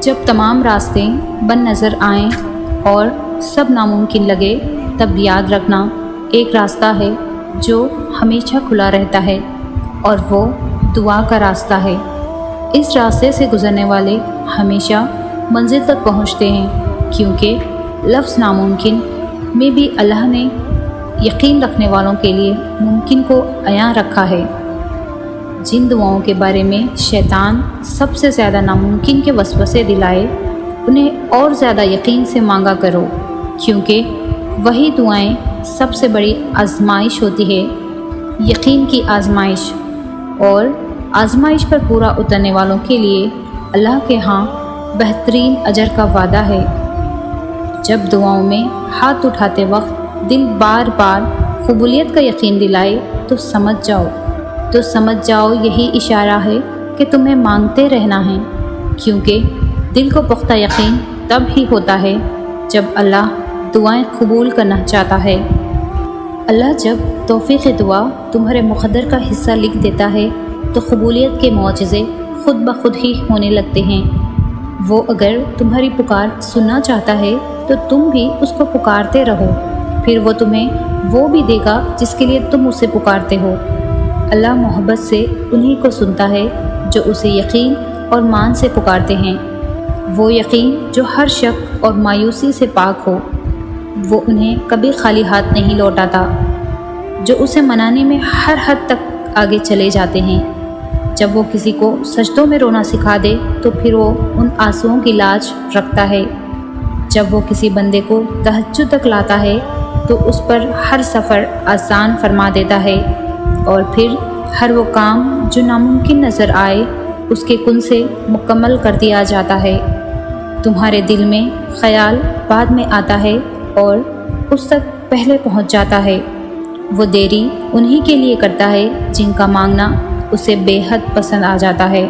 جب تمام راستے بند نظر آئیں اور سب ناممکن لگے، تب یاد رکھنا ایک راستہ ہے جو ہمیشہ کھلا رہتا ہے، اور وہ دعا کا راستہ ہے۔ اس راستے سے گزرنے والے ہمیشہ منزل تک پہنچتے ہیں، کیونکہ لفظ ناممکن میں بھی اللہ نے یقین رکھنے والوں کے لیے ممکن کو عیاں رکھا ہے۔ جن دعاؤں کے بارے میں شیطان سب سے زیادہ ناممکن کے وسوسے دلائے، انہیں اور زیادہ یقین سے مانگا کرو، کیونکہ وہی دعائیں سب سے بڑی آزمائش ہوتی ہے، یقین کی آزمائش۔ اور آزمائش پر پورا اترنے والوں کے لیے اللہ کے ہاں بہترین اجر کا وعدہ ہے۔ جب دعاؤں میں ہاتھ اٹھاتے وقت دل بار بار قبولیت کا یقین دلائے تو سمجھ جاؤ یہی اشارہ ہے کہ تمہیں مانگتے رہنا ہے، کیونکہ دل کو پختہ یقین تب ہی ہوتا ہے جب اللہ دعائیں قبول کرنا چاہتا ہے۔ اللہ جب توفیق دعا تمہارے مقدر کا حصہ لکھ دیتا ہے تو قبولیت کے معجزے خود بخود ہی ہونے لگتے ہیں۔ وہ اگر تمہاری پکار سننا چاہتا ہے تو تم بھی اس کو پکارتے رہو، پھر وہ تمہیں وہ بھی دے گا جس کے لیے تم اسے پکارتے ہو۔ اللہ محبت سے انہی کو سنتا ہے جو اسے یقین اور مان سے پکارتے ہیں، وہ یقین جو ہر شک اور مایوسی سے پاک ہو۔ وہ انہیں کبھی خالی ہاتھ نہیں لوٹاتا، جو اسے منانے میں ہر حد تک آگے چلے جاتے ہیں۔ جب وہ کسی کو سجدوں میں رونا سکھا دے تو پھر وہ ان آنسوؤں کی لاج رکھتا ہے۔ جب وہ کسی بندے کو تہجد تک لاتا ہے تو اس پر ہر سفر آسان فرما دیتا ہے، اور پھر ہر وہ کام جو ناممکن نظر آئے اس کے کن سے مکمل کر دیا جاتا ہے۔ تمہارے دل میں خیال بعد میں آتا ہے اور اس تک پہلے پہنچ جاتا ہے۔ وہ دیری انہی کے لیے کرتا ہے جن کا مانگنا اسے بے حد پسند آ جاتا ہے۔